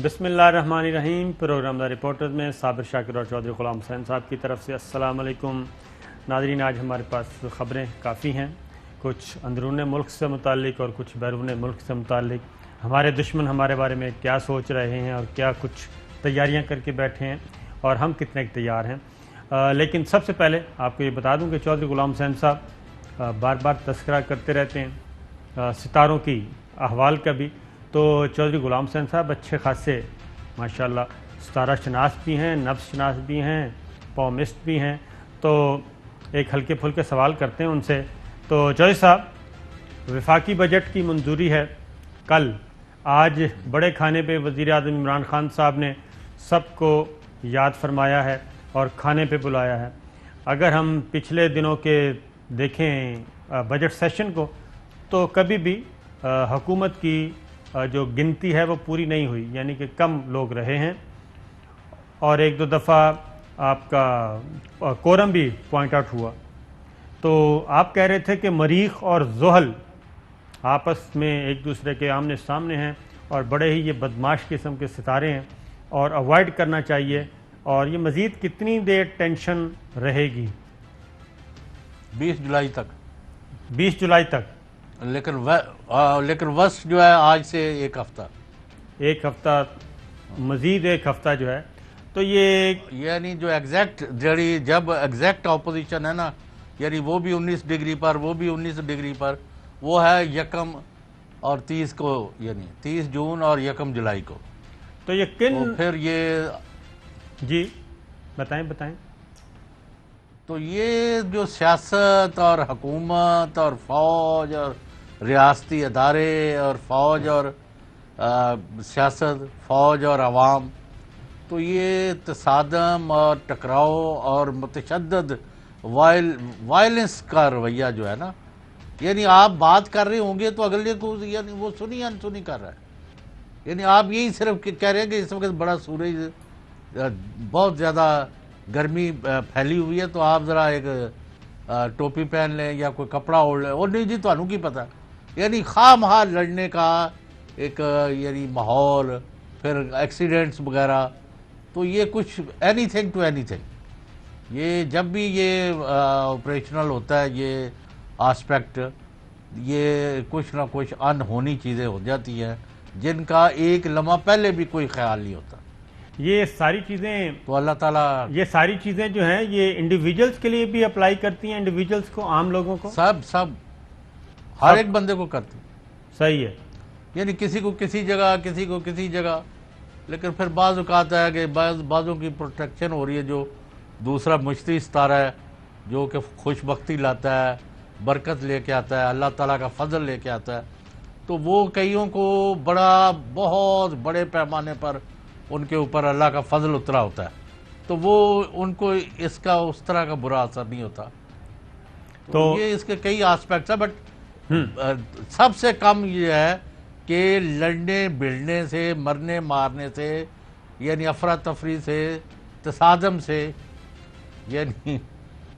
بسم اللہ الرحمن الرحیم۔ پروگرام دا رپورٹرز میں صابر شاکر اور چودھری غلام حسین صاحب کی طرف سے السلام علیکم ناظرین۔ آج ہمارے پاس خبریں کافی ہیں، کچھ اندرون ملک سے متعلق اور کچھ بیرون ملک سے متعلق۔ ہمارے دشمن ہمارے بارے میں کیا سوچ رہے ہیں اور کیا کچھ تیاریاں کر کے بیٹھے ہیں اور ہم کتنے تیار ہیں۔ لیکن سب سے پہلے آپ کو یہ بتا دوں کہ چودھری غلام حسین صاحب بار بار تذکرہ کرتے رہتے ہیں ستاروں کی احوال کا بھی، تو چودھری غلام حسین صاحب اچھے خاصے ماشاءاللہ ستارہ شناس بھی ہیں، نفس شناس بھی ہیں، پومسٹ بھی ہیں۔ تو ایک ہلکے پھلکے سوال کرتے ہیں ان سے۔ تو چودھری صاحب، وفاقی بجٹ کی منظوری ہے کل، آج بڑے کھانے پہ وزیر اعظم عمران خان صاحب نے سب کو یاد فرمایا ہے اور کھانے پہ بلایا ہے۔ اگر ہم پچھلے دنوں کے دیکھیں بجٹ سیشن کو، تو کبھی بھی حکومت کی جو گنتی ہے وہ پوری نہیں ہوئی، یعنی کہ کم لوگ رہے ہیں، اور ایک دو دفعہ آپ کا کورم بھی پوائنٹ آؤٹ ہوا۔ تو آپ کہہ رہے تھے کہ مریخ اور زحل آپس میں ایک دوسرے کے آمنے سامنے ہیں اور بڑے ہی یہ بدماش قسم کے ستارے ہیں اور اوائڈ کرنا چاہیے، اور یہ مزید کتنی دیر ٹینشن رہے گی؟ 20 جولائی تک۔ 20 جولائی تک؟ لیکن وس جو ہے آج سے ایک ہفتہ، ایک ہفتہ، مزید ایک ہفتہ جو ہے، تو یہ یعنی جو ایگزیکٹ جب ایگزیکٹ اپوزیشن ہے نا، یعنی وہ بھی 19 ڈگری پر، وہ بھی 19 ڈگری پر، وہ ہے 1 اور 30 کو، یعنی 30 جون اور 1 جولائی کو۔ تو یہ کن، تو پھر یہ جی بتائیں۔ تو یہ جو سیاست اور حکومت اور فوج اور ریاستی ادارے اور فوج اور سیاست، فوج اور عوام، تو یہ تصادم اور ٹکراؤ اور متشدد وائلنس کا رویہ جو ہے نا، یعنی آپ بات کر رہے ہوں گے تو اگلے کو یعنی وہ سنی انسنی کر رہا ہے، یعنی آپ یہی صرف کہہ رہے ہیں کہ اس وقت بڑا سورج، بہت زیادہ گرمی پھیلی ہوئی ہے، تو آپ ذرا ایک ٹوپی پہن لیں یا کوئی کپڑا اوڑھ لیں، اور نہیں جی تمہیں کی پتہ، یعنی خواہ مخواہ لڑنے کا ایک یعنی ماحول، پھر ایکسیڈنٹس وغیرہ۔ تو یہ کچھ anything to anything, یہ جب بھی یہ آپریشنل ہوتا ہے یہ آسپیکٹ، یہ کچھ نہ کچھ انہونی چیزیں ہو جاتی ہیں جن کا ایک لمحہ پہلے بھی کوئی خیال نہیں ہوتا۔ یہ ساری چیزیں، تو اللہ تعالیٰ یہ ساری چیزیں جو ہیں یہ انڈیویجولز کے لیے بھی اپلائی کرتی ہیں، انڈیویجولز کو، عام لوگوں کو، سب ہر ایک بندے کو کرتی، صحیح ہے؟ یعنی کسی کو کسی جگہ، کسی کو کسی جگہ، لیکن پھر بعض اوقات ہے کہ بعضوں کی پروٹیکشن ہو رہی ہے، جو دوسرا مشتری ستارہ ہے جو کہ خوش بختی لاتا ہے، برکت لے کے آتا ہے، اللہ تعالیٰ کا فضل لے کے آتا ہے، تو وہ کئیوں کو بہت بڑے پیمانے پر ان کے اوپر اللہ کا فضل اترا ہوتا ہے، تو وہ ان کو اس کا اس طرح کا برا اثر نہیں ہوتا۔ تو یہ اس کے کئی آسپیکٹس ہیں، بٹ سب سے کم یہ ہے کہ لڑنے بھیڑنے سے، مرنے مارنے سے، یعنی افراتفری سے، تصادم سے، یعنی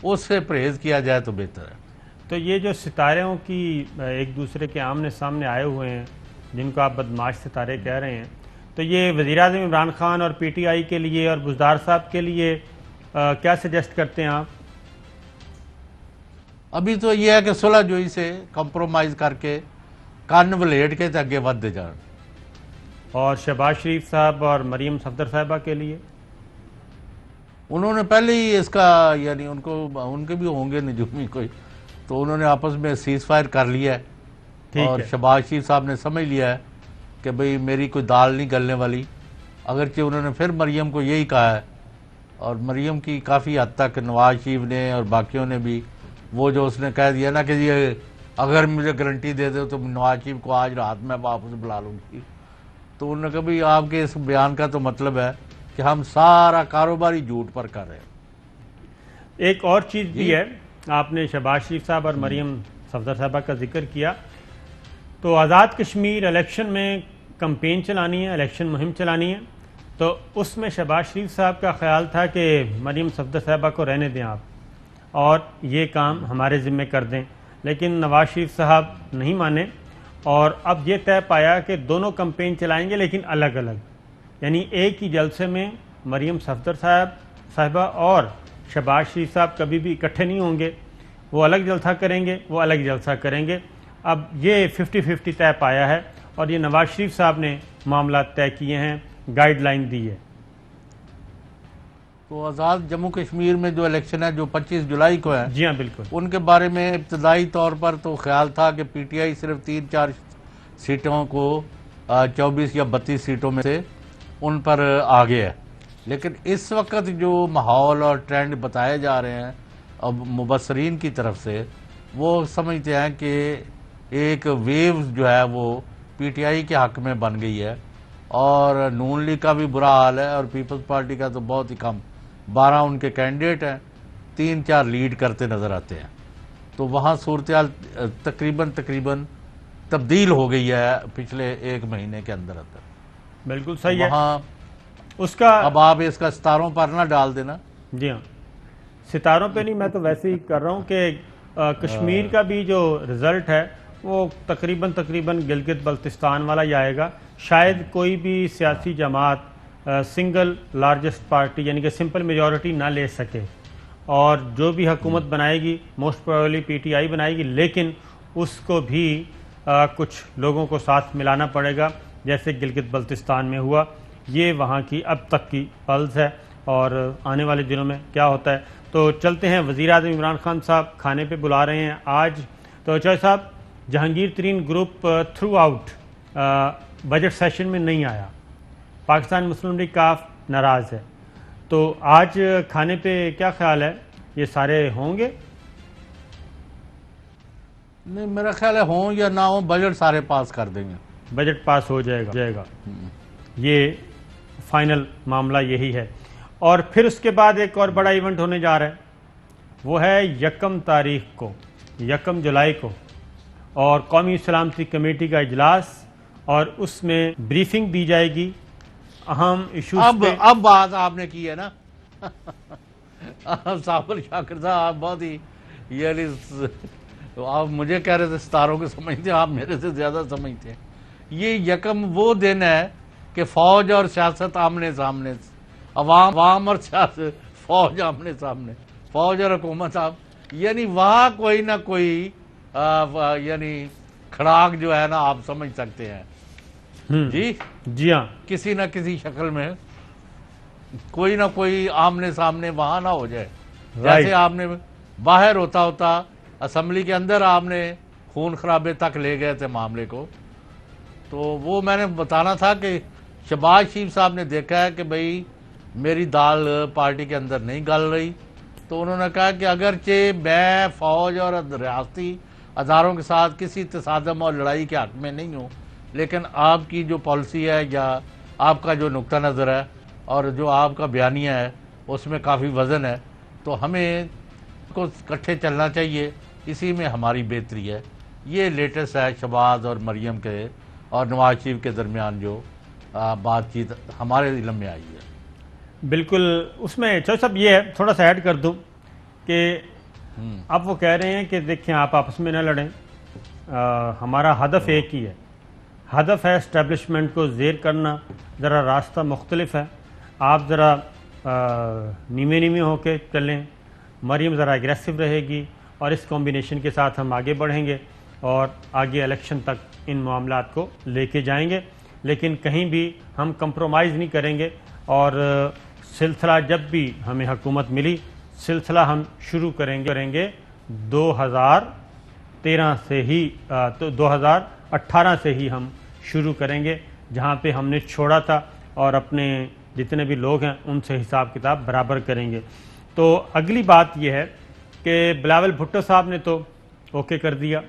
اس سے پرہیز کیا جائے تو بہتر ہے۔ تو یہ جو ستاروں کی ایک دوسرے کے آمنے سامنے آئے ہوئے ہیں، جن کو آپ بدماش ستارے کہہ رہے ہیں، تو یہ وزیر اعظم عمران خان اور پی ٹی آئی کے لیے اور بزدار صاحب کے لیے کیا سجیسٹ کرتے ہیں آپ؟ ابھی تو یہ ہے کہ صلح جوئی سے کمپرومائز کر کے کان ولیٹ کے اگے ودتے جان۔ اور شہباز شریف صاحب اور مریم صفدر صاحبہ کے لیے؟ انہوں نے پہلے ہی اس کا یعنی ان کے بھی ہوں گے نجومی کوئی، تو انہوں نے آپس میں سیز فائر کر لیا ہے، اور شہباز شریف صاحب نے سمجھ لیا ہے کہ بھئی میری کوئی دال نہیں گلنے والی، اگرچہ انہوں نے پھر مریم کو یہی کہا ہے، اور مریم کی کافی حد تک نواز شریف نے اور باقیوں نے بھی، وہ جو اس نے کہہ دیا نا کہ یہ اگر مجھے گارنٹی دے دو تو نواز شریف کو آج رات میں واپس بلا لوں گی، تو انہوں نے کہا بھئی آپ کے اس بیان کا تو مطلب ہے کہ ہم سارا کاروباری جھوٹ پر کر رہے ہیں۔ ایک اور چیز بھی ہے، آپ نے شہباز شریف صاحب اور مریم صفدر صاحبہ کا ذکر کیا، تو آزاد کشمیر الیکشن میں کمپین چلانی ہے، الیکشن مہم چلانی ہے، تو اس میں شہباز شریف صاحب کا خیال تھا کہ مریم صفدر صاحبہ کو رہنے دیں آپ اور یہ کام ہمارے ذمہ کر دیں، لیکن نواز شریف صاحب نہیں مانے، اور اب یہ طے پایا کہ دونوں کمپین چلائیں گے لیکن الگ الگ۔ یعنی ایک ہی جلسے میں مریم صفدر صاحبہ اور شہباز شریف صاحب کبھی بھی اکٹھے نہیں ہوں گے، وہ الگ جلسہ کریں گے، وہ الگ جلسہ کریں گے۔ اب یہ 50-50 طے پایا ہے اور یہ نواز شریف صاحب نے معاملات طے کیے ہیں، گائیڈ لائن دی ہے۔ تو آزاد جموں کشمیر میں جو الیکشن ہے جو 25 جولائی کو ہے، جی ہاں بالکل، ان کے بارے میں ابتدائی طور پر تو خیال تھا کہ پی ٹی آئی صرف 3-4 سیٹوں کو 24 یا 32 سیٹوں میں سے ان پر آگے ہے، لیکن اس وقت جو ماحول اور ٹرینڈ بتائے جا رہے ہیں اب مبصرین کی طرف سے، وہ سمجھتے ہیں کہ ایک ویوز جو ہے وہ پی ٹی آئی کے حق میں بن گئی ہے، اور نون لیگ کا بھی برا حال ہے اور پیپلز پارٹی کا تو بہت ہی کم، 12 ان کے کینڈیڈیٹ ہیں، 3-4 لیڈ کرتے نظر آتے ہیں۔ تو وہاں صورتحال تقریباً تبدیل ہو گئی ہے پچھلے 1 مہینے کے اندر۔ بالکل صحیح ہے۔ وہاں اس کا اب آپ اس کا ستاروں پر نہ ڈال دینا۔ جی ہاں، ستاروں پہ نہیں، میں تو ویسے ہی کر رہا ہوں کہ کشمیر کا بھی جو رزلٹ ہے وہ تقریباً گلگت بلتستان والا ہی آئے گا۔ شاید کوئی بھی سیاسی جماعت سنگل لارجسٹ پارٹی یعنی کہ سمپل میجورٹی نہ لے سکے، اور جو بھی حکومت بنائے گی most probably P T I بنائے گی، لیکن اس کو بھی کچھ لوگوں کو ساتھ ملانا پڑے گا، جیسے گلگت بلتستان میں ہوا۔ یہ وہاں کی اب تک کی پلز ہے، اور آنے والے دنوں میں کیا ہوتا ہے۔ تو چلتے ہیں، وزیر اعظم عمران خان صاحب کھانے پہ بلا رہے ہیں آج۔ تو چوہے صاحب، Jahangir Tareen group throughout budget session میں نہیں آیا، پاکستان مسلم لیگ کاف ناراض ہے، تو آج کھانے پہ کیا خیال ہے، یہ سارے ہوں گے؟ نہیں، میرا خیال ہے ہوں یا نہ ہوں بجٹ سارے پاس کر دیں گے، بجٹ پاس ہو جائے گا، یہ فائنل معاملہ یہی ہے۔ اور پھر اس کے بعد ایک اور بڑا ایونٹ ہونے جا رہا ہے، وہ ہے 1 تاریخ کو، 1 جولائی کو، اور قومی سلامتی کمیٹی کا اجلاس، اور اس میں بریفنگ دی جائے گی اہم ایشوز پہ۔ اب بات آپ نے کی ہے نا صابر شاکر صاحب، آپ بہت ہی آپ مجھے کہہ رہے تھے ستاروں کو سمجھتے ہیں، آپ میرے سے زیادہ سمجھتے ہیں۔ یہ 1 وہ دن ہے کہ فوج اور سیاست آمنے سامنے، عوام اور سیاست، فوج آمنے سامنے، فوج اور حکومت یعنی وہاں کوئی نہ کوئی یعنی کھڑاک جو ہے نا آپ سمجھ سکتے ہیں، جی ہاں، کسی نہ کسی شکل میں کوئی نہ کوئی آمنے سامنے وہاں نہ ہو جائے۔ جیسے آپ نے باہر ہوتا اسمبلی کے اندر آپ نے خون خرابے تک لے گئے تھے معاملے کو، تو وہ میں نے بتانا تھا کہ شہباز شریف صاحب نے دیکھا ہے کہ بھئی میری دال پارٹی کے اندر نہیں گل رہی، تو انہوں نے کہا کہ اگرچہ میں فوج اور ریاستی اداروں کے ساتھ کسی تصادم اور لڑائی کے حق میں نہیں ہوں، لیکن آپ کی جو پالیسی ہے یا آپ کا جو نقطہ نظر ہے اور جو آپ کا بیانیہ ہے اس میں کافی وزن ہے، تو ہمیں کو اکٹھے چلنا چاہیے، اسی میں ہماری بہتری ہے۔ یہ لیٹسٹ ہے شہباز اور مریم کے اور نواز شریف کے درمیان جو بات چیت ہمارے علم میں آئی ہے۔ بالکل، اس میں چوہے صاحب یہ ہے، تھوڑا سا ایڈ کر دوں کہ اب وہ کہہ رہے ہیں کہ دیکھیں آپ آپس میں نہ لڑیں، ہمارا ہدف ایک ہی ہے، ہدف ہے اسٹیبلشمنٹ کو زیر کرنا، ذرا راستہ مختلف ہے، آپ ذرا نیمے ہو کے چلیں، مریم ذرا اگریسو رہے گی، اور اس کمبینیشن کے ساتھ ہم آگے بڑھیں گے اور آگے الیکشن تک ان معاملات کو لے کے جائیں گے، لیکن کہیں بھی ہم کمپرومائز نہیں کریں گے، اور سلسلہ جب بھی ہمیں حکومت ملی، سلسلہ ہم شروع کریں گے 2013 سے ہی، 2018 سے ہی ہم شروع کریں گے، جہاں پہ ہم نے چھوڑا تھا، اور اپنے جتنے بھی لوگ ہیں ان سے حساب کتاب برابر کریں گے۔ تو اگلی بات یہ ہے کہ بلاول بھٹو صاحب نے تو اوکے کر دیا،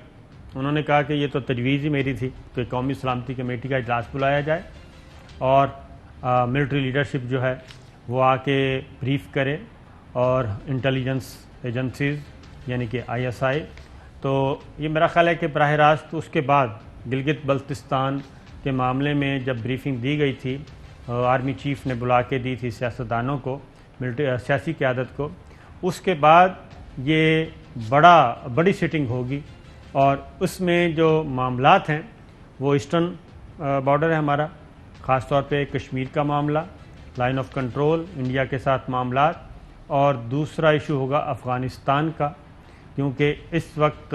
انہوں نے کہا کہ یہ تو تجویز ہی میری تھی کہ قومی سلامتی کمیٹی کا اجلاس بلایا جائے، اور ملٹری لیڈرشپ جو ہے وہ آ کے بریف کرے، اور انٹیلیجنس ایجنسیز یعنی کہ ISI، تو یہ میرا خیال ہے کہ براہ راست اس کے بعد گلگت بلتستان کے معاملے میں جب بریفنگ دی گئی تھی، آرمی چیف نے بلا کے دی تھی سیاستدانوں کو، سیاسی قیادت کو، اس کے بعد یہ بڑی سیٹنگ ہوگی، اور اس میں جو معاملات ہیں وہ ایسٹرن بارڈر ہے ہمارا، خاص طور پہ کشمیر کا معاملہ، لائن آف کنٹرول، انڈیا کے ساتھ معاملات، اور دوسرا ایشو ہوگا افغانستان کا، کیونکہ اس وقت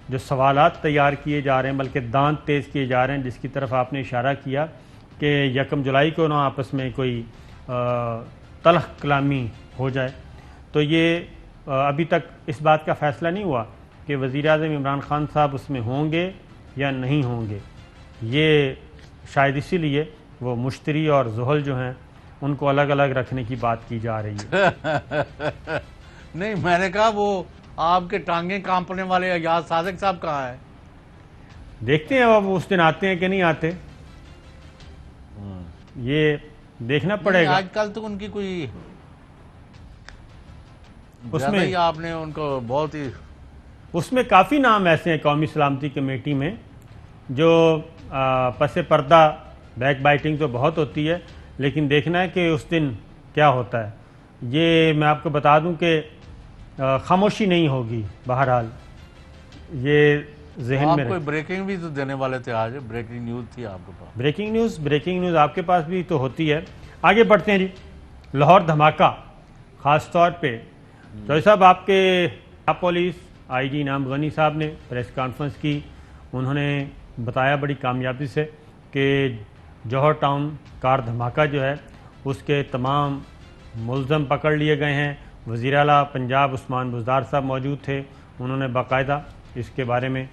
جو سوالات تیار کیے جا رہے ہیں بلکہ دانت تیز کیے جا رہے ہیں، جس کی طرف آپ نے اشارہ کیا کہ 1 جولائی کو نہ آپس میں کوئی تلخ کلامی ہو جائے، تو یہ ابھی تک اس بات کا فیصلہ نہیں ہوا کہ وزیر اعظم عمران خان صاحب اس میں ہوں گے یا نہیں ہوں گے۔ یہ شاید اسی لیے وہ مشتری اور زحل جو ہیں ان کو الگ الگ رکھنے کی بات کی جا رہی ہے۔ نہیں، میں نے کہا وہ آپ کے ٹانگیں کانپنے والے ایاز صادق صاحب کہاں ہیں؟ دیکھتے ہیں اب وہ اس دن آتے ہیں کہ نہیں آتے، یہ دیکھنا پڑے گا۔ آج کل تو ان کی کوئی اس زیادہ میں ہی آپ نے ان کو بہت ہی اس میں کافی نام ایسے ہیں قومی سلامتی کمیٹی میں جو پس پردہ بیک بائٹنگ تو بہت ہوتی ہے، لیکن دیکھنا ہے کہ اس دن کیا ہوتا ہے۔ یہ میں آپ کو بتا دوں کہ خاموشی نہیں ہوگی، بہرحال یہ ذہن آپ میں کوئی بریکنگ بھی تو دینے والے تھے، آج بریکنگ نیوز تھی آپ کے پاس۔ بریکنگ نیوز آپ کے پاس بھی تو ہوتی ہے۔ آگے بڑھتے ہیں جی، لاہور دھماکہ، خاص طور پہ چوہدری صاحب آپ کے پولیس آئی جی انعام غنی صاحب نے پریس کانفرنس کی، انہوں نے بتایا بڑی کامیابی سے کہ جوہر ٹاؤن کار دھماکہ جو ہے اس کے تمام ملزم پکڑ لیے گئے ہیں۔ وزیر اعلیٰ پنجاب عثمان بزدار صاحب موجود تھے، انہوں نے باقاعدہ اس کے بارے میں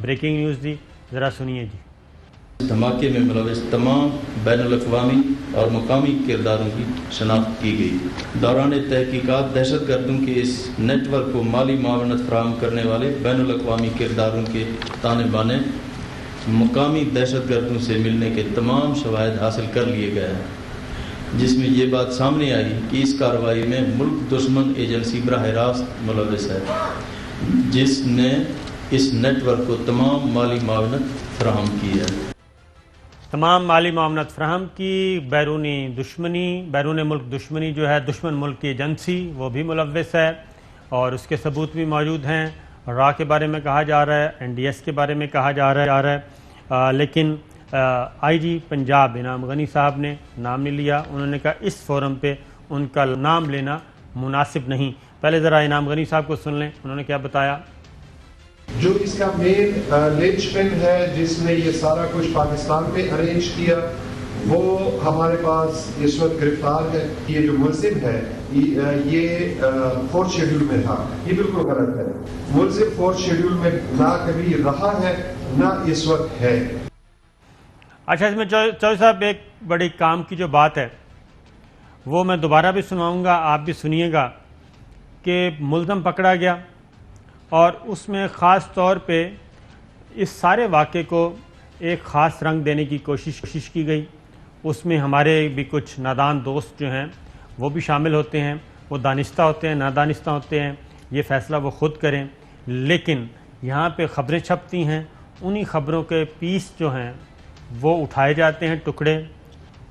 بریکنگ نیوز دی، ذرا سنیے جی۔ دھماکے میں ملوث تمام بین الاقوامی اور مقامی کرداروں کی شناخت کی گئی۔ دوران تحقیقات دہشت گردوں کے اس نیٹ ورک کو مالی معاونت فراہم کرنے والے بین الاقوامی کرداروں کے تانے بانے مقامی دہشت گردوں سے ملنے کے تمام شواہد حاصل کر لیے گئے ہیں، جس میں یہ بات سامنے آئی کہ اس کارروائی میں ملک دشمن ایجنسی براہ راست ملوث ہے، جس نے اس نیٹ ورک کو تمام مالی معاونت فراہم کی ہے۔ تمام مالی معاونت فراہم کی، بیرون ملک دشمنی جو ہے، دشمن ملک کی ایجنسی وہ بھی ملوث ہے، اور اس کے ثبوت بھی موجود ہیں۔ را کے بارے میں کہا جا رہا ہے، این ڈی ایس کے بارے میں کہا جا رہا ہے، لیکن آئی جی پنجاب انعام غنی صاحب نے نام نہیں لیا۔ انہوں نے کہا اس فورم پہ ان کا نام لینا مناسب نہیں۔ پہلے ذرا انعام غنی صاحب کو سن لیں، انہوں نے کیا بتایا۔ جو اس کا مین لنچ پن ہے جس نے یہ سارا کچھ پاکستان میں ارینج کیا، وہ ہمارے پاس اس وقت گرفتار ہے۔ یہ جو ملزم ہے یہ 4 شیڈول میں تھا، یہ بالکل غلط ہے۔ ملزم 4 شیڈول میں نہ کبھی رہا ہے نہ اس وقت ہے۔ اچھا، اس میں چوہدری صاحب ایک بڑی کام کی جو بات ہے وہ میں دوبارہ بھی سنواؤں گا، آپ بھی سنیے گا، کہ ملزم پکڑا گیا اور اس میں خاص طور پہ اس سارے واقعے کو ایک خاص رنگ دینے کی کوشش کی گئی۔ اس میں ہمارے بھی کچھ نادان دوست جو ہیں وہ بھی شامل ہوتے ہیں، وہ دانستہ ہوتے ہیں، نادانستہ ہوتے ہیں، یہ فیصلہ وہ خود کریں، لیکن یہاں پہ خبریں چھپتی ہیں، انہی خبروں کے پیس جو ہیں وہ اٹھائے جاتے ہیں، ٹکڑے،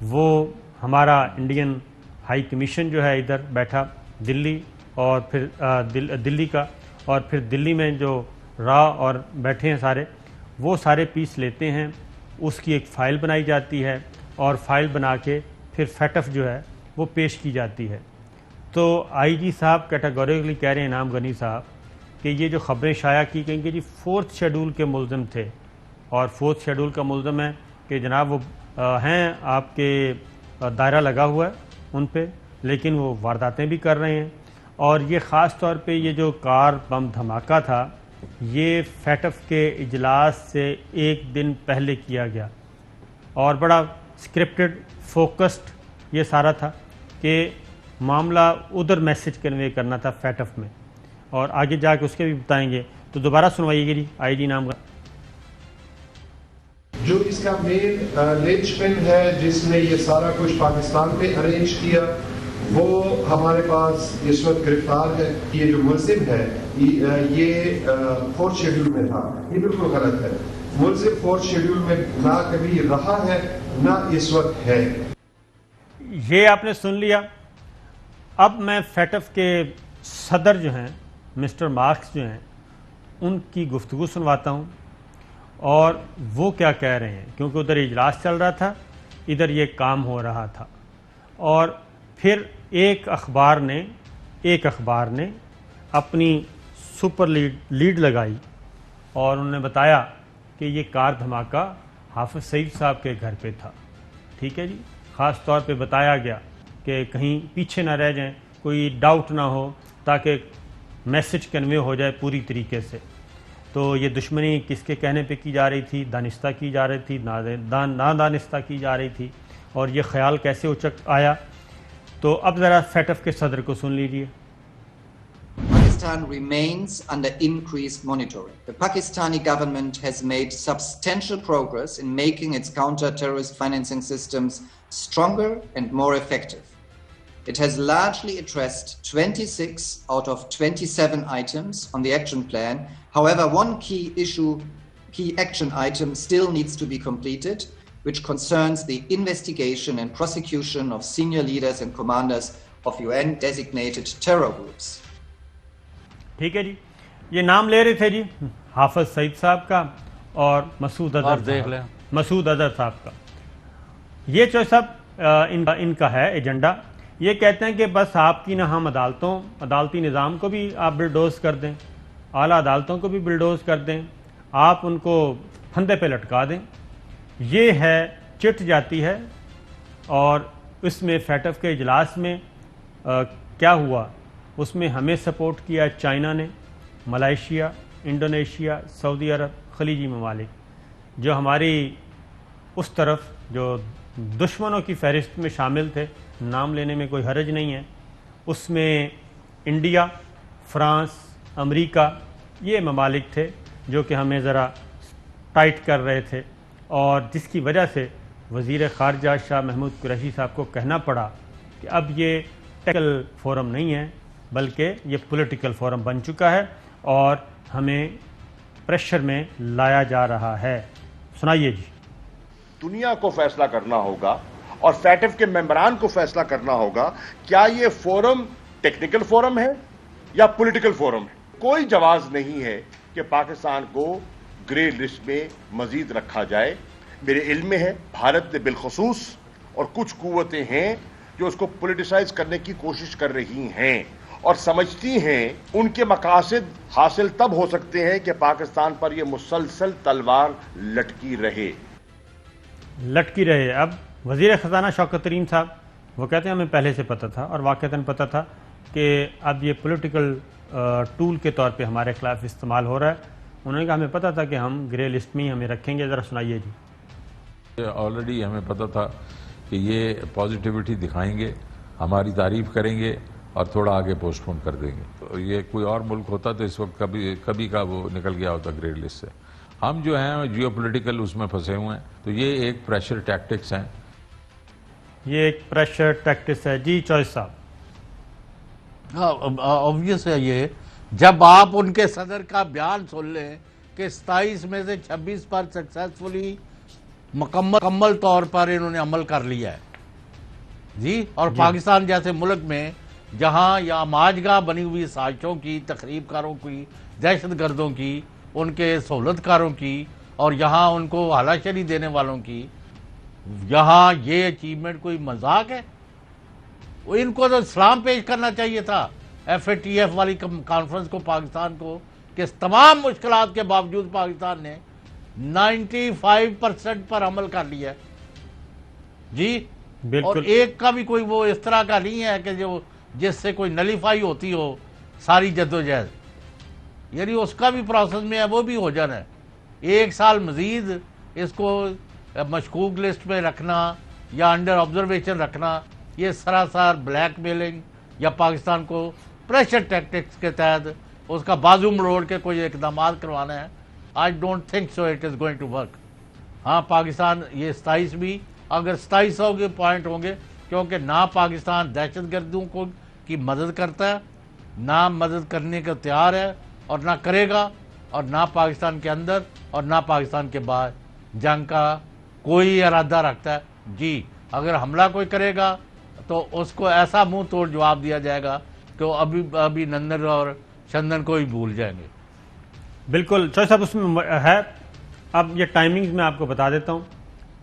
وہ ہمارا انڈین ہائی کمیشن جو ہے ادھر بیٹھا دلی، اور پھر دلی کا، اور پھر دلی میں جو را اور بیٹھے ہیں سارے، وہ سارے پیس لیتے ہیں، اس کی ایک فائل بنائی جاتی ہے، اور فائل بنا کے پھر فیٹف جو ہے وہ پیش کی جاتی ہے۔ تو آئی جی صاحب کیٹاگوریکلی کہہ رہے ہیں انعام غنی صاحب کہ یہ جو خبریں شائع کی گئیں کہ جی 4 شیڈول کے ملزم تھے، اور 4 شیڈول کا ملزم ہے کہ جناب وہ ہیں آپ کے دائرہ لگا ہوا ہے ان پہ، لیکن وہ وارداتیں بھی کر رہے ہیں۔ اور یہ خاص طور پہ یہ جو کار بم دھماکہ تھا یہ فیٹف کے اجلاس سے 1 دن پہلے کیا گیا، اور بڑا اسکرپٹڈ فوکسڈ یہ سارا تھا کہ معاملہ ادھر میسج کنوے کرنا تھا فیٹف میں، اور آگے جا کے اس کے بھی بتائیں گے، تو دوبارہ سنوائیے گا جی آئی جی نام کا۔ جو اس کا مین لنچ پن ہے جس نے یہ سارا کچھ پاکستان میں ارینج کیا، وہ ہمارے پاس اس وقت گرفتار ہے۔ یہ جو ملزم ہے یہ 4 شیڈول میں تھا، یہ بالکل غلط ہے۔ ملزم 4 شیڈول میں نہ کبھی رہا ہے نہ اس وقت ہے۔ یہ آپ نے سن لیا۔ اب میں فیٹف کے صدر جو ہیں مسٹر مارکس جو ہیں ان کی گفتگو سنواتا ہوں، اور وہ کیا کہہ رہے ہیں، کیونکہ ادھر اجلاس چل رہا تھا۔ ادھر یہ کام ہو رہا تھا. اور پھر ایک اخبار نے اپنی سپر لیڈ لگائی اور انہوں نے بتایا کہ یہ کار دھماکہ حافظ سعید صاحب کے گھر پہ تھا. ٹھیک ہے جی, خاص طور پہ بتایا گیا کہ کہیں پیچھے نہ رہ جائیں, کوئی ڈاؤٹ نہ ہو, تاکہ میسج کنوے ہو جائے پوری طریقے سے. تو یہ دشمنی کس کے کہنے پہ کی جا رہی تھی؟ دانستہ کی جا رہی تھی, نادانستہ کی جا رہی تھی, اور یہ خیال کیسے اچک آیا؟ تو اب ذرا فیٹف کے صدر کو سن لیجیے. Pakistan remains under increased monitoring. The Pakistani government has made substantial progress in making its counter-terrorist financing systems stronger and more effective. It has largely addressed 26 out of 27 items on the action plan. However, one key action item still needs to be completed, which concerns the investigation and prosecution of senior leaders and commanders of UN-designated terror groups. ٹھیک ہے جی, یہ نام لے رہے تھے جی حافظ سعید صاحب کا اور مسعود اظہر صاحب کا. یہ جو سب ان کا ہے ایجنڈا. یہ کہتے ہیں کہ بس آپ کی نہ ہم عدالتی نظام کو بھی آپ بلڈوز کر دیں, اعلیٰ عدالتوں کو بھی بلڈوز کر دیں, آپ ان کو پھندے پہ لٹکا دیں. یہ ہے چٹ جاتی ہے. اور اس میں فیٹف کے اجلاس میں کیا ہوا, اس میں ہمیں سپورٹ کیا چائنا نے, ملائیشیا, انڈونیشیا, سعودی عرب, خلیجی ممالک. جو ہماری اس طرف جو دشمنوں کی فہرست میں شامل تھے, نام لینے میں کوئی حرج نہیں ہے, اس میں انڈیا, فرانس, امریکہ, یہ ممالک تھے جو کہ ہمیں ذرا ٹائٹ کر رہے تھے, اور جس کی وجہ سے وزیر خارجہ شاہ محمود قریشی صاحب کو کہنا پڑا کہ اب یہ ٹیکنیکل فورم نہیں ہے بلکہ یہ پولیٹیکل فورم بن چکا ہے اور ہمیں پریشر میں لایا جا رہا ہے. سنائیے جی. دنیا کو فیصلہ کرنا ہوگا اور فیٹف کے ممبران کو فیصلہ کرنا ہوگا کیا یہ فورم ٹیکنیکل فورم ہے یا پولیٹیکل فورم ہے. کوئی جواز نہیں ہے کہ پاکستان کو گرے لسٹ میں مزید رکھا جائے. میرے علم میں ہے بھارت نے بالخصوص اور کچھ قوتیں ہیں جو اس کو پولیٹیسائز کرنے کی کوشش کر رہی ہیں اور سمجھتی ہیں ان کے مقاصد حاصل تب ہو سکتے ہیں کہ پاکستان پر یہ مسلسل تلوار لٹکی رہے. اب وزیر خزانہ شوکت ترین صاحب وہ کہتے ہیں ہمیں پہلے سے پتہ تھا اور واقعتاً پتہ تھا کہ اب یہ پولیٹیکل ٹول کے طور پہ ہمارے خلاف استعمال ہو رہا ہے. انہوں نے کہا ہمیں پتہ تھا کہ ہم گرے لسٹ میں ہی ہمیں رکھیں گے. ذرا سنائیے جی. آلریڈی ہمیں پتہ تھا کہ یہ پازیٹیوٹی دکھائیں گے, ہماری تعریف کریں گے اور تھوڑا آگے پوسٹ پون کر دیں گے. یہ کوئی اور ملک ہوتا تو اس وقت کبھی کا وہ نکل گیا ہوتا گریڈ لسٹ سے. ہم جو ہیں جیو پولیٹیکل اس میں پھنسے ہوئے ہیں, تو یہ ایک پریشر ٹیکٹکس ہیں. یہ ایک پریشر ٹیکٹکس ہے جی. چوائس صاحب. آبویس ہے یہ, جب آپ ان کے صدر کا بیان سن لیں کہ 27 میں سے 26 پر سکسیسفلی مکمل طور پر انہوں نے عمل کر لیا ہے جی. اور پاکستان جیسے ملک میں جہاں یا ماجگاہ بنی ہوئی سازشوں کی, تخریب کاروں کی, دہشت گردوں کی, ان کے سہولت کاروں کی, اور یہاں ان کو ہلاشری دینے والوں کی, یہاں یہ اچیومنٹ کوئی مذاق ہے؟ ان کو تو سلام پیش کرنا چاہیے تھا FATF والی کانفرنس کو, پاکستان کو, کہ تمام مشکلات کے باوجود پاکستان نے 95% پر عمل کر لیا جی. اور ایک کا بھی کوئی وہ اس طرح کا نہیں ہے کہ جو جس سے کوئی نلیفائی ہوتی ہو ساری جدوجہد, یعنی اس کا بھی پروسیس میں ہے, وہ بھی ہو جانا ہے. 1 سال مزید اس کو مشکوک لسٹ میں رکھنا یا انڈر آبزرویشن رکھنا, یہ سراسر بلیک میلنگ یا پاکستان کو پریشر ٹیکٹکس کے تحت اس کا بازو مروڑ کے کوئی اقدامات کروانا ہے. I don't think so it is going to work. ہاں پاکستان یہ 27 بھی اگر 2700 کے پوائنٹ ہوں گے, کیونکہ نہ پاکستان دہشت گردوں کو کی مدد کرتا ہے, نہ مدد کرنے کا تیار ہے اور نہ کرے گا, اور نہ پاکستان کے اندر اور نہ پاکستان کے باہر جنگ کا کوئی ارادہ رکھتا ہے جی. اگر حملہ کوئی کرے گا تو اس کو ایسا منہ توڑ جواب دیا جائے گا کہ وہ ابھی نندن اور چندن کو ہی بھول جائیں گے. بالکل چوہے صاحب اس میں ہے. اب یہ ٹائمنگز میں آپ کو بتا دیتا ہوں.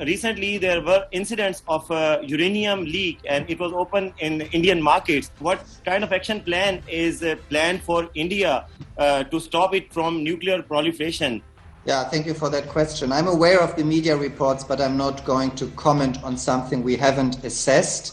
Recently, there were incidents of uranium leak, and it was open in Indian markets. What kind of action plan is planned for India to stop it from nuclear proliferation? Yeah, thank you for that question. I'm aware of the media reports, but I'm not going to comment on something we haven't assessed.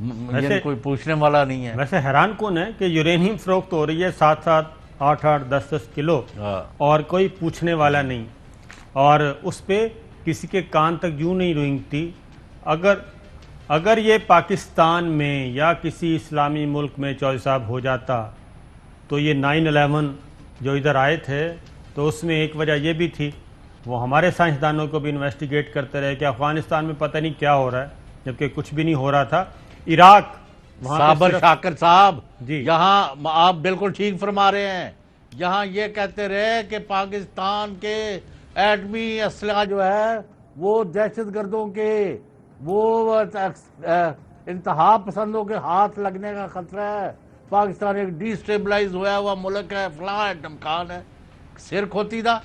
یہ کوئی پوچھنے والا نہیں ہے. ویسے حیران کون ہے کہ یورینیم فروخت ہو رہی ہے 7-7, 8-8, 10-10 کلو اور کوئی پوچھنے والا نہیں, اور اس پہ کسی کے کان تک یوں نہیں رونگتی. اگر یہ پاکستان میں یا کسی اسلامی ملک میں چودھری صاحب ہو جاتا تو یہ 9/11 جو ادھر آئے تھے تو اس میں ایک وجہ یہ بھی تھی, وہ ہمارے سائنسدانوں کو بھی انویسٹیگیٹ کرتے رہے کہ افغانستان میں پتہ نہیں کیا ہو رہا ہے, جبکہ کچھ بھی نہیں ہو رہا تھا. عراق, صابر شاکر صاحب جی یہاں آپ بالکل ٹھیک فرما رہے ہیں. یہاں یہ کہتے رہے کہ پاکستان کے ایٹمی اسلحہ جو ہے وہ دہشت گردوں کے, وہ انتہا پسندوں کے ہاتھ لگنے کا خطرہ ہے. پاکستان ایک ڈی سٹیبلائز ہوا ملک ہے, فلاں ہے ڈمکان ہے. سر کھوتی تھا,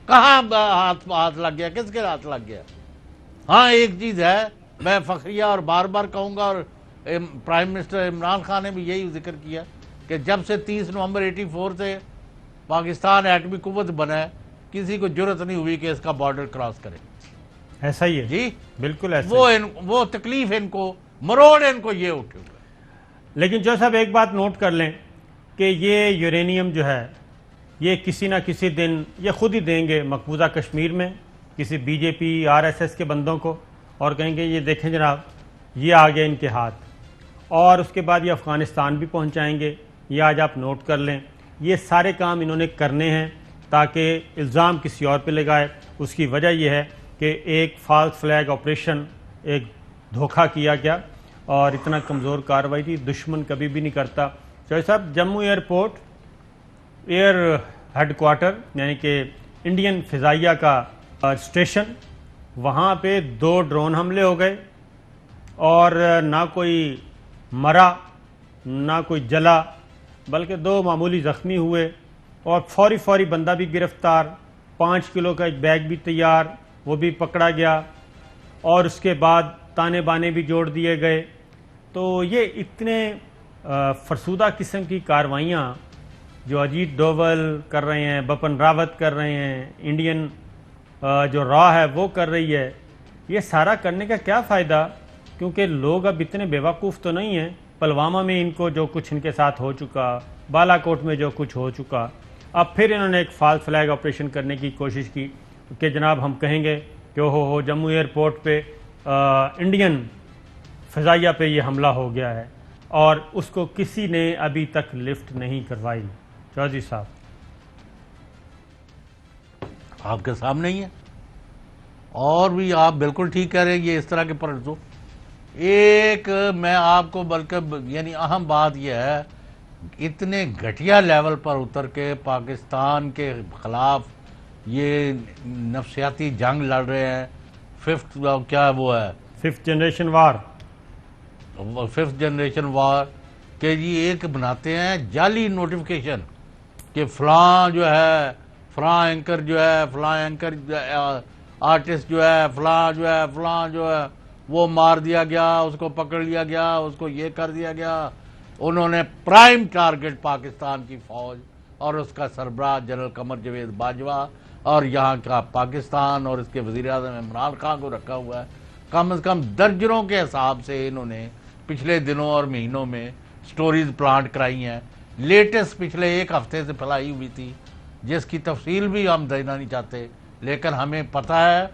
کہاں ہاتھ لگ گیا, کس کے ہاتھ لگ گیا؟ ہاں ایک چیز ہے, میں فخریہ اور بار بار کہوں گا, اور پرائم منسٹر عمران خان نے بھی یہی ذکر کیا کہ جب سے 30 نومبر 84 سے پاکستان ایٹمی قوت بنا ہے, کسی کو جرت نہیں ہوئی کہ اس کا بارڈر کراس کرے. ایسا ہی ہے جی بالکل ایسا. وہ تکلیف ان کو, مروڑ ان کو یہ اٹھے ہوئے. لیکن جو صاحب ایک بات نوٹ کر لیں کہ یہ یورینیم جو ہے یہ کسی نہ کسی دن یہ خود ہی دیں گے مقبوضہ کشمیر میں کسی بی جے پی RSS کے بندوں کو, اور کہیں گے یہ دیکھیں جناب یہ آ گیا ان کے ہاتھ, اور اس کے بعد یہ افغانستان بھی پہنچائیں گے. یہ آج آپ نوٹ کر لیں, یہ سارے کام انہوں نے کرنے ہیں تاکہ الزام کسی اور پہ لگائے. اس کی وجہ یہ ہے کہ ایک فالس فلیگ آپریشن, ایک دھوکہ کیا گیا, اور اتنا کمزور کارروائی تھی, دشمن کبھی بھی نہیں کرتا. چودھری صاحب Jammu airport air headquarter یعنی کہ انڈین فضائیہ کا اسٹیشن, وہاں پہ 2 ڈرون حملے ہو گئے, اور نہ کوئی مرا نہ کوئی جلا, بلکہ 2 معمولی زخمی ہوئے, اور فوری بندہ بھی گرفتار, 5 کلو کا ایک بیگ بھی تیار, وہ بھی پکڑا گیا, اور اس کے بعد تانے بانے بھی جوڑ دیے گئے. تو یہ اتنے فرسودہ قسم کی کارروائیاں جو اجیت ڈوول کر رہے ہیں, بپن راوت کر رہے ہیں, انڈین جو را ہے وہ کر رہی ہے, یہ سارا کرنے کا کیا فائدہ؟ کیونکہ لوگ اب اتنے بیوقوف تو نہیں ہیں. پلوامہ میں ان کو جو کچھ ان کے ساتھ ہو چکا, بالا کوٹ میں جو کچھ ہو چکا, اب پھر انہوں نے ایک فالس فلیگ آپریشن کرنے کی کوشش کی کہ جناب ہم کہیں گے کہ ہو جموں ایئرپورٹ پہ انڈین فضائیہ پہ یہ حملہ ہو گیا ہے, اور اس کو کسی نے ابھی تک لفٹ نہیں کروائی. چودھری صاحب آپ کے سامنے ہی ہے, اور بھی آپ بالکل ٹھیک کہہ رہے ہیں. یہ اس طرح کے پرزو ایک میں آپ کو بلکہ یعنی اہم بات یہ ہے, اتنے گھٹیا لیول پر اتر کے پاکستان کے خلاف یہ نفسیاتی جنگ لڑ رہے ہیں. 5th جنریشن وار, 5th جنریشن وار کہ جی ایک بناتے ہیں جعلی نوٹیفیکیشن کہ فلاں جو ہے, فلاں اینکر جو ہے, فلاں اینکر آرٹسٹ جو ہے, فلاں جو ہے وہ مار دیا گیا, اس کو پکڑ لیا گیا, اس کو یہ کر دیا گیا. انہوں نے پرائم ٹارگٹ پاکستان کی فوج اور اس کا سربراہ جنرل قمر جاوید باجوہ اور یہاں کا پاکستان اور اس کے وزیر اعظم عمران خان کو رکھا ہوا ہے. کم از کم درجنوں کے حساب سے انہوں نے پچھلے دنوں اور مہینوں میں سٹوریز پلانٹ کرائی ہیں. لیٹسٹ پچھلے 1 ہفتے سے پھیلائی ہوئی تھی, جس کی تفصیل بھی ہم دینا نہیں چاہتے, لیکن ہمیں پتہ ہے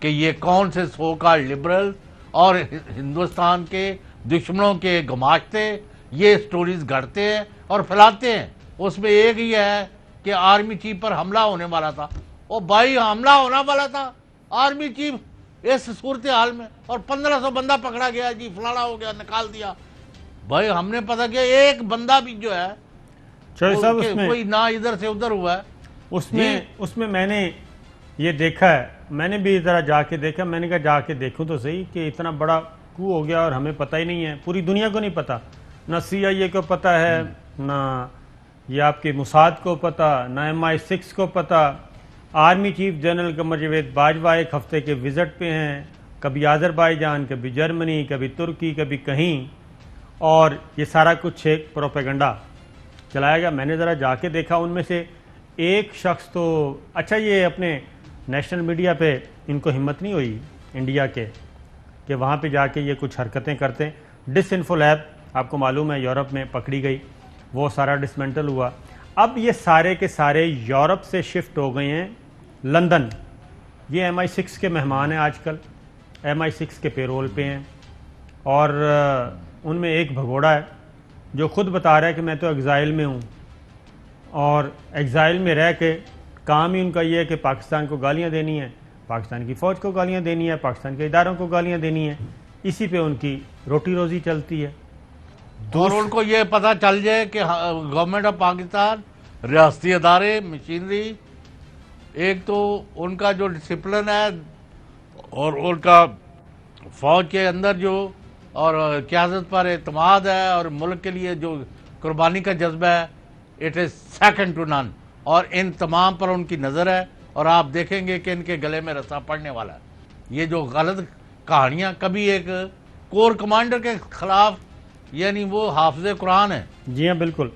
کہ یہ کون سے سو کالڈ لبرل اور ہندوستان کے دشمنوں کے گماشتے یہ سٹوریز گھڑتے ہیں اور پھیلاتے ہیں. اس میں ایک ہی ہے کہ آرمی چیف پر حملہ ہونے والا تھا. او بھائی, حملہ ہونا والا تھا آرمی چیف اس صورتحال میں, اور 1500 بندہ پکڑا گیا, جی فلانا ہو گیا, نکال دیا. بھائی ہم نے پتہ کیا ایک بندہ بھی جو ہے کوئی نہ ادھر سے ادھر ہوا ہے. اس میں میں نے یہ دیکھا ہے, میں نے بھی ذرا جا کے دیکھا, میں نے کہا جا کے دیکھوں تو صحیح کہ اتنا بڑا کو ہو گیا اور ہمیں پتہ ہی نہیں ہے, پوری دنیا کو نہیں پتہ, نہ CIA کو پتہ ہے, نہ یہ آپ کے موساد کو پتہ, نہ MI6 کو پتہ. Army chief general Qamar Javed Bajwa 1 ہفتے کے وزٹ پہ ہیں, کبھی آذربائیجان, کبھی جرمنی, کبھی ترکی, کبھی کہیں, اور یہ سارا کچھ ایک پروپیگنڈا چلایا گیا. میں نے ذرا جا کے دیکھا, ان میں سے ایک شخص تو اچھا یہ اپنے نیشنل میڈیا پہ ان کو ہمت نہیں ہوئی انڈیا کے کہ وہاں پہ جا کے یہ کچھ حرکتیں کرتے ہیں. ڈس انفو لیب آپ کو معلوم ہے یورپ میں پکڑی گئی، وہ سارا ڈسمنٹل ہوا. اب یہ سارے کے سارے یورپ سے شفٹ ہو گئے ہیں لندن. یہ MI6 کے مہمان ہیں آج کل، MI6 کے پیرول پہ ہیں، اور ان میں ایک بھگوڑا ہے جو خود بتا رہا ہے کہ میں تو ایگزائل میں ہوں، اور ایگزائل میں رہ کے کام ہی ان کا یہ ہے کہ پاکستان کو گالیاں دینی ہیں، پاکستان کی فوج کو گالیاں دینی ہے، پاکستان کے اداروں کو گالیاں دینی ہیں. اسی پہ ان کی روٹی روزی چلتی ہے. اور ان کو یہ پتہ چل جائے کہ گورنمنٹ آف پاکستان، ریاستی ادارے، مشینری، ایک تو ان کا جو ڈسپلن ہے اور ان کا فوج کے اندر جو اور قیادت پر اعتماد ہے اور ملک کے لیے جو قربانی کا جذبہ ہے، اٹ از سیکنڈ ٹو نن. اور ان تمام پر ان کی نظر ہے، اور آپ دیکھیں گے کہ ان کے گلے میں رسا پڑنے والا ہے. یہ جو غلط کہانیاں، کبھی ایک کور کمانڈر کے خلاف، یعنی وہ حافظ قرآن ہے، جی ہاں بالکل،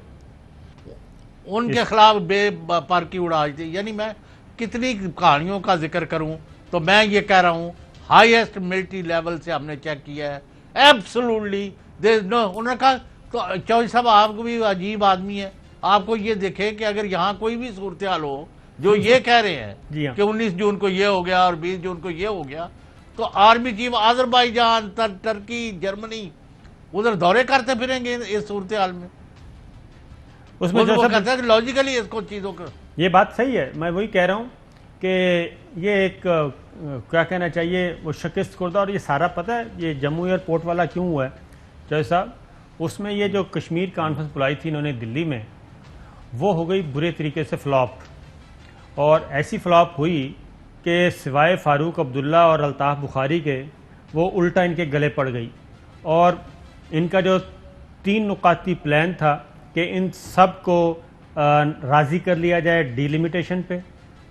ان کے خلاف بے پارکی اڑائی تھی. یعنی میں کتنی کہانیوں کا ذکر کروں، تو میں یہ کہہ رہا ہوں ہائیسٹ ملٹری لیول سے ہم نے چیک کیا ہے. ایبسولوٹلی انہوں نے کہا تو چوہدری صاحب آپ کو بھی عجیب آدمی ہے، آپ کو یہ دیکھے کہ اگر یہاں کوئی بھی صورتحال ہو جو یہ کہہ رہے ہیں جی ہاں، کہ 19 جون کو یہ ہو گیا اور 20 جون کو یہ ہو گیا، تو آرمی چیف آذربائیجان، ترکی، جرمنی ادھر دورے کرتے پھریں گے اس صورتحال میں. اس میں وہ کہتے ہیں کہ لاجیکلی اس کو چیزوں کا یہ بات صحیح ہے. میں وہی کہہ رہا ہوں کہ یہ ایک کیا کہنا چاہیے، وہ شکست خوردہ. اور یہ سارا پتہ ہے یہ جموں ایئرپورٹ والا کیوں ہوا ہے چوہدری صاحب؟ اس میں یہ جو کشمیر کانفرنس بلائی تھی انہوں نے دلی میں، وہ ہو گئی برے طریقے سے فلاپ. اور ایسی فلاپ ہوئی کہ سوائے فاروق عبداللہ اور الطاف بخاری کے وہ الٹا ان کے گلے پڑ گئی. اور ان کا جو 3 نقاطی پلان تھا کہ ان سب کو راضی کر لیا جائے ڈیلیمیٹیشن پہ،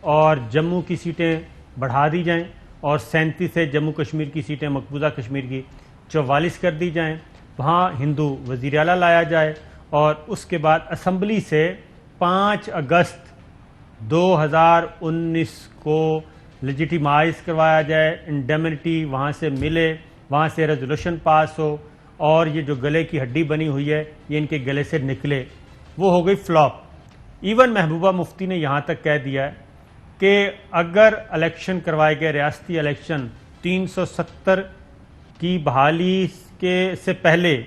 اور جموں کی سیٹیں بڑھا دی جائیں، اور 37 سے جموں کشمیر کی سیٹیں مقبوضہ کشمیر کی 44 کر دی جائیں، وہاں ہندو وزیر اعلیٰ لایا جائے، اور اس کے بعد اسمبلی سے 5 اگست 2019 کو لیجیٹیمائز کروایا جائے، انڈیمنٹی وہاں سے ملے، وہاں سے ریزولوشن پاس ہو، اور یہ جو گلے کی ہڈی بنی ہوئی ہے یہ ان کے گلے سے نکلے. وہ ہو گئی فلاپ. ایون محبوبہ مفتی نے یہاں تک کہہ دیا ہے کہ اگر الیکشن کروائے گئے ریاستی الیکشن 370 کی بحالی کے سے پہلے،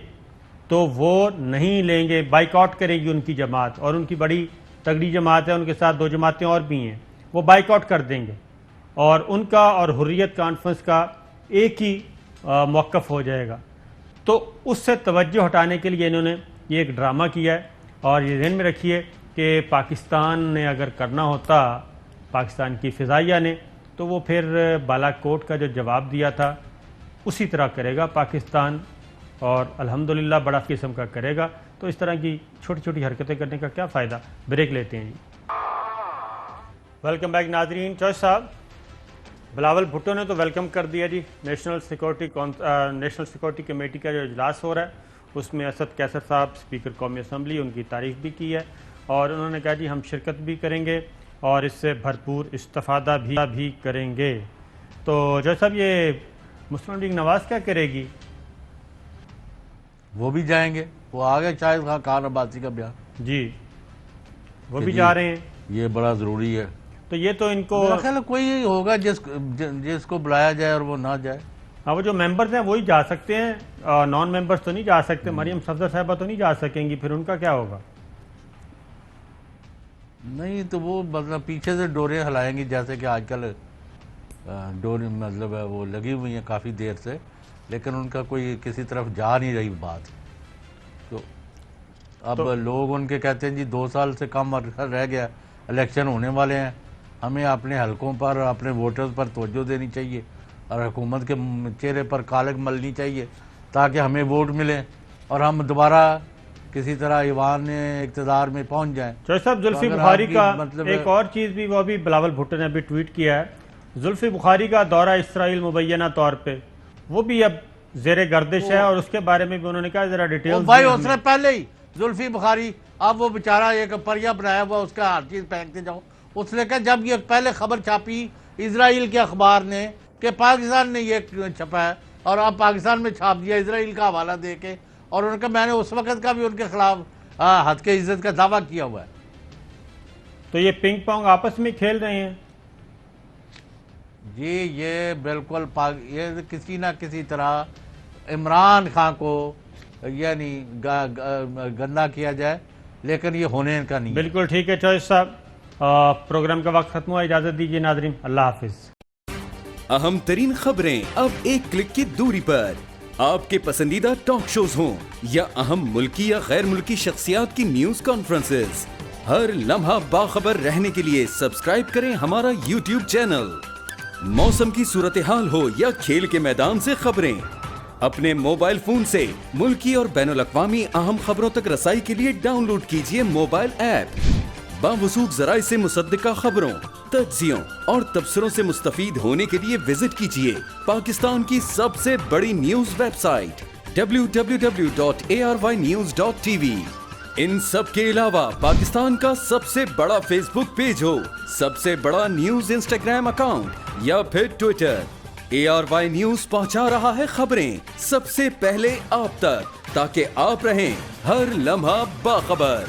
تو وہ نہیں لیں گے، بائیکاٹ کرے گی ان کی جماعت. اور ان کی بڑی تگڑی جماعت ہے، ان کے ساتھ 2 جماعتیں اور بھی ہیں، وہ بائیکاٹ کر دیں گے، اور ان کا اور حریت کانفرنس کا ایک ہی موقف ہو جائے گا. تو اس سے توجہ ہٹانے کے لیے انہوں نے یہ ایک ڈرامہ کیا ہے. اور یہ ذہن میں رکھیے کہ پاکستان نے اگر کرنا ہوتا، پاکستان کی فضائیہ نے، تو وہ پھر بالا کوٹ کا جو جواب دیا تھا اسی طرح کرے گا پاکستان، اور الحمدللہ بڑا قسم کا کرے گا. تو اس طرح کی چھوٹی چھوٹی حرکتیں کرنے کا کیا فائدہ؟ بریک لیتے ہیں جی. ویلکم بیک ناظرین. چوہدری صاحب، بلاول بھٹو نے تو ویلکم کر دیا جی. نیشنل سیکورٹی کمیٹی کا جو اجلاس ہو رہا ہے اس میں اسد کیسر صاحب اسپیکر قومی اسمبلی، ان کی تعریف بھی کی ہے، اور انہوں نے کہا جی ہم شرکت بھی کریں گے اور اس سے بھرپور استفادہ بھی کریں گے. تو چوہدری صاحب یہ مسلم لیگ نواز کیا کرے گی؟ وہ بھی جائیں گے. وہ آگے شاہد خان عباسی کا بیان، جی وہ بھی جا رہے ہیں. یہ بڑا ضروری ہے. تو یہ تو ان کو میرا خیال ہے کوئی ہوگا جس کو بلایا جائے اور وہ نہ جائے. ہاں، وہ جو ممبرز ہیں وہی جا سکتے ہیں، نان ممبرز تو نہیں جا سکتے. مریم صفدر صاحبہ تو نہیں جا سکیں گی، پھر ان کا کیا ہوگا؟ نہیں تو وہ مطلب پیچھے سے ڈوریں ہلائیں گی، جیسے کہ آج کل ڈور مطلب ہے وہ لگی ہوئی ہیں کافی دیر سے، لیکن ان کا کوئی کسی طرف جا نہیں رہی بات. تو اب لوگ ان کے کہتے ہیں جی 2 سال سے کم رہ گیا، الیکشن ہونے والے ہیں، ہمیں اپنے حلقوں پر، اپنے ووٹرز پر توجہ دینی چاہیے، اور حکومت کے چہرے پر کالک ملنی چاہیے تاکہ ہمیں ووٹ ملیں اور ہم دوبارہ کسی طرح ایوان اقتدار میں پہنچ جائیں. چوہدری صاحب، زلفی بخاری کا ایک اور چیز بھی، وہ بھی بلاول بھٹو نے ابھی ٹویٹ کیا ہے، زلفی بخاری کا دورہ اسرائیل مبینہ طور پہ وہ بھی اب زیر گردش ہے، اور اس کے بارے میں بھی انہوں نے کہا ذرا ڈیٹیل. بھائی اس نے پہلے ہی زلفی بخاری، اب وہ بیچارہ ایک پریا بنایا ہوا، اس کا ہر چیز پھینکتے جاؤ. اس نے کہا جب یہ پہلے خبر چھاپی اسرائیل کے اخبار نے کہ پاکستان نے یہ چھپا ہے، اور اب پاکستان میں چھاپ دیا اسرائیل کا حوالہ دے کے، اور ان کا میں نے اس وقت کا بھی ان کے خلاف حد کے عزت کا دعویٰ کیا ہوا ہے۔ تو یہ پنگ پونگ آپس میں کھیل رہے ہیں جی، یہ بالکل یہ کسی نہ کسی طرح عمران خان کو یعنی گندا کیا جائے، لیکن یہ ہونے کا نہیں۔ بالکل ٹھیک ہے چوہدری صاحب، پروگرام کا وقت ختم ہوا، اجازت دیجیے ناظرین، اللہ حافظ۔ اہم ترین خبریں اب ایک کلک کی دوری پر، آپ کے پسندیدہ ٹاک شوز ہوں یا اہم ملکی یا غیر ملکی شخصیات کی نیوز کانفرنسز، ہر لمحہ باخبر رہنے کے لیے سبسکرائب کریں ہمارا یوٹیوب چینل۔ موسم کی صورتحال ہو یا کھیل کے میدان سے خبریں، اپنے موبائل فون سے ملکی اور بین الاقوامی اہم خبروں تک رسائی کے لیے ڈاؤن لوڈ کیجیے موبائل ایپ۔ باوثوق ذرائع سے مصدقہ خبروں، تجزیوں اور تبصروں سے مستفید ہونے کے لیے وزٹ کیجیے پاکستان کی سب سے بڑی نیوز ویب سائٹ www.arYnews.tv۔ ان سب کے علاوہ پاکستان کا سب سے بڑا فیس بک پیج ہو، سب سے بڑا نیوز انسٹاگرام اکاؤنٹ یا پھر ٹویٹر، ARY نیوز پہنچا رہا ہے خبریں سب سے پہلے آپ تک، تاکہ آپ رہیں ہر لمحہ باخبر۔